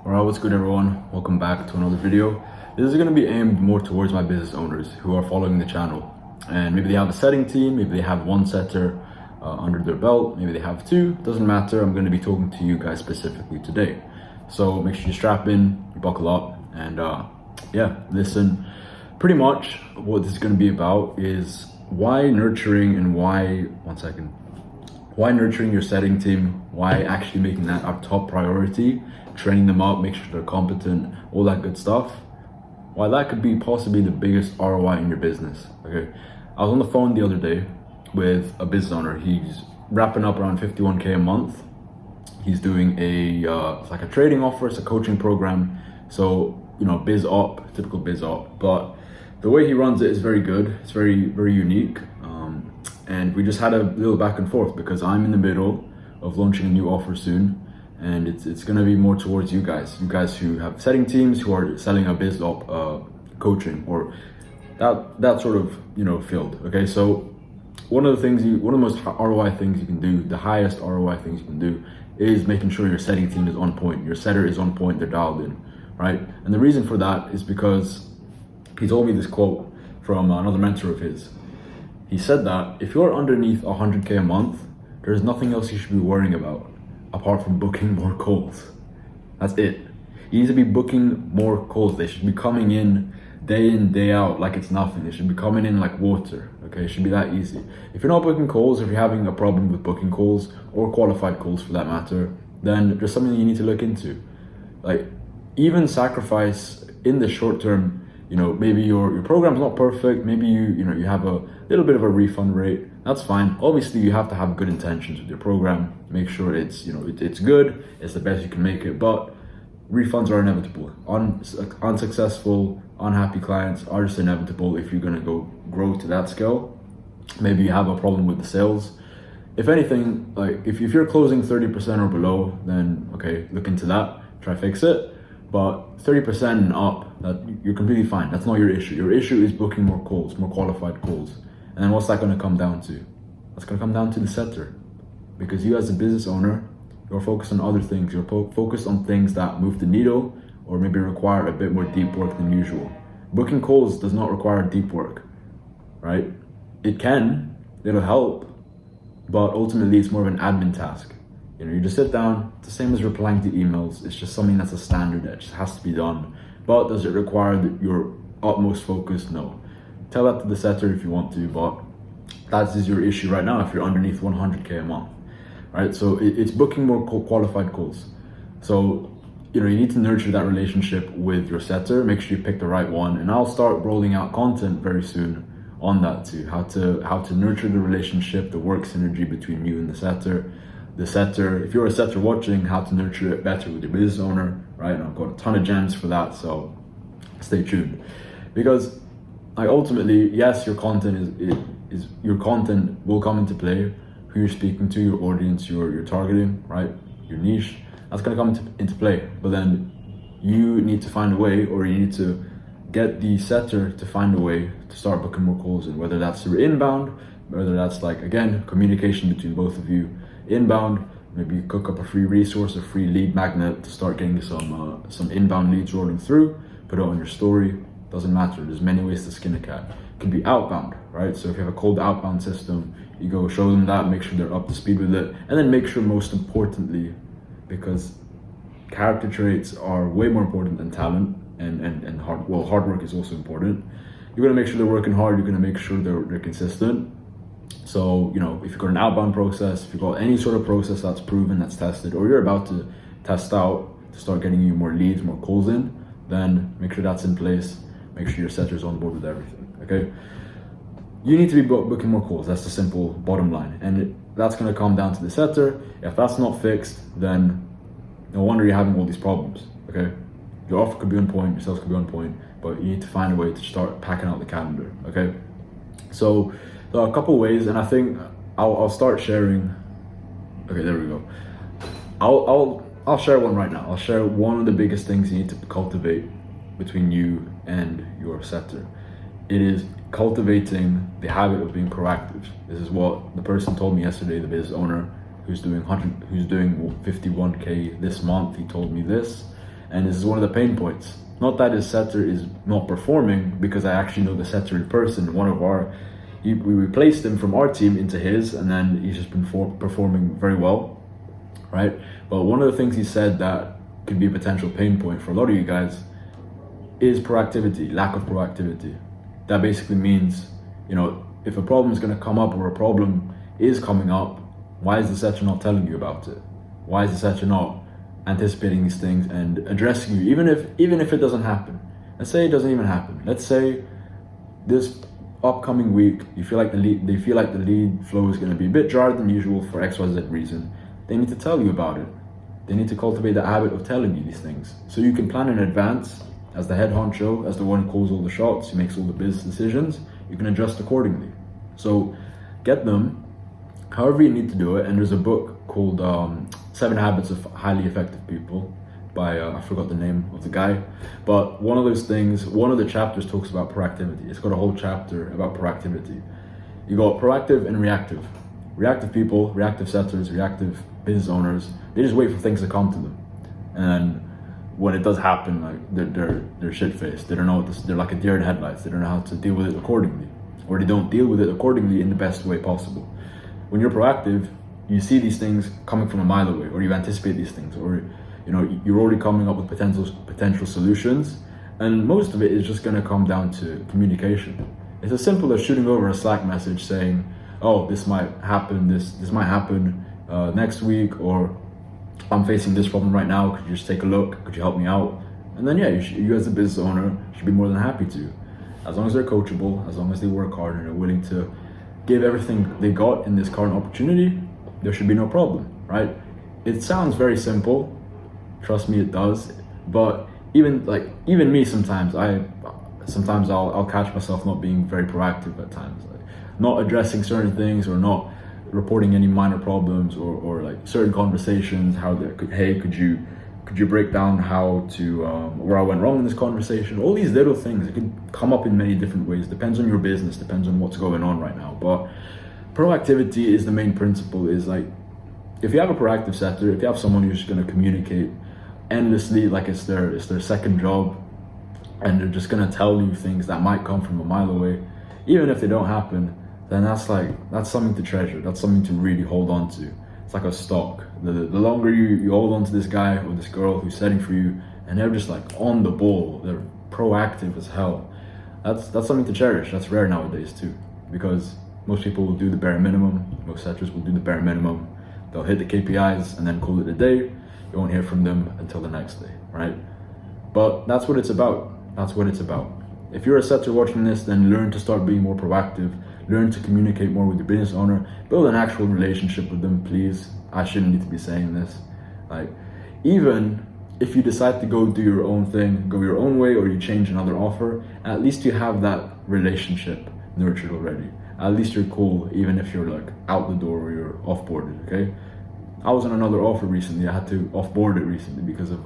Alright, what's good everyone? Welcome back to another video. This is going to be aimed more towards my business owners who are following the channel. And maybe they have a setting team, maybe they have one setter under their belt, maybe they have two, doesn't matter. I'm going to be talking to you guys specifically today. So make sure you strap in, buckle up, and listen. Pretty much what this is going to be about is why nurturing and why nurturing your setting team, why actually making that our top priority, training them up, make sure they're competent, all that good stuff, why that could be possibly the biggest ROI in your business. Okay, I was on the phone the other day with a business owner. He's wrapping up around 51K a month. He's doing it's like a trading offer, it's a coaching program. So, biz op, typical biz op, but the way he runs it is very good. It's very, very unique. And we just had a little back and forth because I'm in the middle of launching a new offer soon. And it's going to be more towards you guys who have setting teams, who are selling a biz op coaching or that sort of field. Okay, so one of the most ROI things you can do, the highest ROI things you can do, is making sure your setting team is on point, your setter is on point, they're dialed in, right? And the reason for that is because he told me this quote from another mentor of his. He said that if you're underneath 100K a month, there's nothing else you should be worrying about apart from booking more calls. That's it. You need to be booking more calls. They should be coming in, day out, like it's nothing. They should be coming in like water. Okay, it should be that easy. If you're not booking calls, if you're having a problem with booking calls or qualified calls for that matter, then there's something you need to look into. Like, even sacrifice in the short term. Maybe your program's not perfect. Maybe you have a little bit of a refund rate. That's fine. Obviously, you have to have good intentions with your program. Make sure it's it's good. It's the best you can make it. But refunds are inevitable. Unsuccessful, unhappy clients are just inevitable if you're gonna go grow to that scale. Maybe you have a problem with the sales. If anything, like if you're closing 30% or below, then okay, look into that. Try fix it. But 30% and up, that you're completely fine. That's not your issue. Your issue is booking more calls, more qualified calls. And then what's that going to come down to? That's going to come down to the setter. Because you as a business owner, you're focused on other things. You're focused on things that move the needle or maybe require a bit more deep work than usual. Booking calls does not require deep work, right? It'll help, but ultimately it's more of an admin task. You just sit down, it's the same as replying to emails. It's just something that's a standard that just has to be done. But does it require your utmost focus? No. Tell that to the setter if you want to, but that is your issue right now if you're underneath 100K a month, right? So it's booking more qualified calls. So, you need to nurture that relationship with your setter. Make sure you pick the right one. And I'll start rolling out content very soon on that too. How to nurture the relationship, the work synergy between you and the setter. The setter, if you're a setter watching, how to nurture it better with your business owner, right? And I've got a ton of gems for that, so stay tuned. Because ultimately, yes, your content is your content will come into play. Who you're speaking to, your audience, you're targeting, right? Your niche, that's gonna come into play. But then you need to find a way, or you need to get the setter to find a way to start booking more calls in, whether that's through inbound, whether that's communication between both of you. Inbound, maybe you cook up a free resource, a free lead magnet to start getting some inbound leads rolling through. Put it on your story. Doesn't matter. There's many ways to skin a cat. It could be outbound, right? So if you have a cold outbound system, you go show them that, make sure they're up to speed with it, and then make sure, most importantly, because character traits are way more important than talent, and hard work is also important. You're gonna make sure they're working hard. You're gonna make sure they're consistent. So, if you've got an outbound process, if you've got any sort of process that's proven, that's tested, or you're about to test out to start getting you more leads, more calls in, then make sure that's in place. Make sure your setter's on board with everything, okay? You need to be booking more calls. That's the simple bottom line. And that's going to come down to the setter. If that's not fixed, then no wonder you're having all these problems, okay? Your offer could be on point, your sales could be on point, but you need to find a way to start packing out the calendar, okay? So, a couple ways, and I think I'll start sharing. Okay, there we go. I'll share one right now. I'll share one of the biggest things you need to cultivate between you and your setter. It is cultivating the habit of being proactive. This is what the person told me yesterday, the business owner who's doing 51K this month. He told me this, And this is one of the pain points. Not that his setter is not performing, because I actually know the setter in person. We replaced him from our team into his, and then he's just been performing very well, right? But one of the things he said that could be a potential pain point for a lot of you guys is proactivity, lack of proactivity. That basically means, if a problem is going to come up or a problem is coming up, why is the setter not telling you about it? Why is the setter not anticipating these things and addressing you, even if it doesn't happen? Let's say it doesn't even happen. Let's say this upcoming week they feel like the lead flow is going to be a bit jarred than usual for XYZ reason. They need to tell you about it. They need to cultivate the habit of telling you these things, so you can plan in advance. As the head honcho, as the one who calls all the shots, who makes all the business decisions, you can adjust accordingly. So get them however you need to do it. And there's a book called 7 Habits of Highly Effective People by, I forgot the name of the guy, but one of the chapters talks about proactivity. It's got a whole chapter about proactivity. You got proactive and reactive. Reactive people, reactive setters, reactive business owners, they just wait for things to come to them. And when it does happen, like they're shit-faced. They don't know they're like a deer in headlights. They don't know how to deal with it accordingly, or they don't deal with it accordingly in the best way possible. When you're proactive, you see these things coming from a mile away, or you anticipate these things, or you're already coming up with potential solutions, and most of it is just going to come down to communication. It's as simple as shooting over a Slack message saying, "Oh, this might happen. This might happen next week," or "I'm facing this problem right now. Could you just take a look? Could you help me out?" And then you as a business owner should be more than happy to, as long as they're coachable, as long as they work hard and are willing to give everything they got in this current opportunity. There should be no problem, right? It sounds very simple. Trust me, it does. But even me, sometimes I'll catch myself not being very proactive at times, like not addressing certain things, or not reporting any minor problems, or like certain conversations. Could you break down how to where I went wrong in this conversation? All these little things, it could come up in many different ways. Depends on your business, depends on what's going on right now. But proactivity is the main principle. Is like, if you have a proactive setter, if you have someone who's just going to communicate endlessly, like it's their second job, and they're just going to tell you things that might come from a mile away, even if they don't happen, then that's something to treasure. That's something to really hold on to. It's like a stock. The longer you hold on to this guy or this girl who's setting for you, and they're just like on the ball, they're proactive as hell, that's something to cherish. That's rare nowadays too, because most people will do the bare minimum. Most setters will do the bare minimum. They'll hit the KPIs and then call it a day. You won't hear from them until the next day, right? But that's what it's about. That's what it's about. If you're a setter watching this, then learn to start being more proactive. Learn to communicate more with your business owner. Build an actual relationship with them, please. I shouldn't need to be saying this. Like, even if you decide to go do your own thing, go your own way, or you change another offer, at least you have that relationship nurtured already. At least you're cool, even if you're like out the door or you're off-boarded, okay? I was on another offer recently. I had to off-board it recently because of,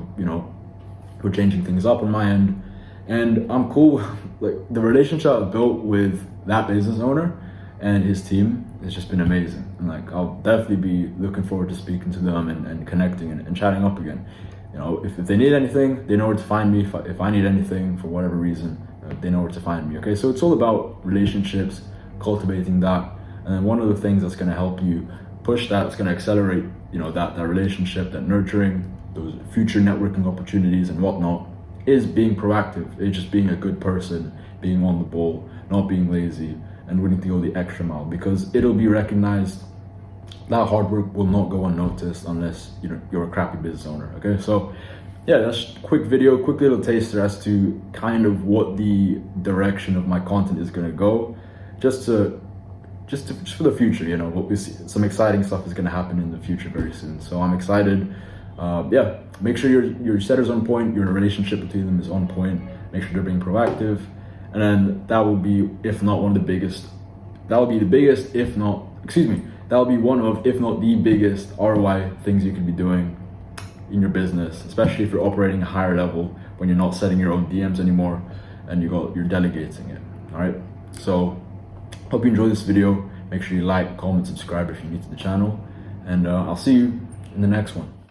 we're changing things up on my end. And I'm cool. Like, the relationship I've built with that business owner and his team has just been amazing. And like, I'll definitely be looking forward to speaking to them and connecting and chatting up again. If they need anything, they know where to find me. If I need anything for whatever reason, they know where to find me. Okay, so it's all about relationships, cultivating that. And then one of the things that's going to help you push that, it's going to accelerate, that relationship, that nurturing, those future networking opportunities and whatnot, is being proactive. It's just being a good person, being on the ball, not being lazy, and willing to go the extra mile, because it'll be recognized. That hard work will not go unnoticed unless you're a crappy business owner. Okay, so yeah, that's a quick video, quick little taster as to kind of what the direction of my content is going to go, just for the future. What we see, some exciting stuff is going to happen in the future very soon. So I'm excited. Make sure your setter's on point, your relationship between them is on point. Make sure they're being proactive, and then that will be, if not one of the biggest, that will be the biggest, if not, that will be one of, if not the biggest ROI things you could be doing in your business, especially if you're operating a higher level, when you're not setting your own DMs anymore and you're delegating it. All right. So hope you enjoyed this video. Make sure you like, comment, subscribe if you're new to the channel, and I'll see you in the next one.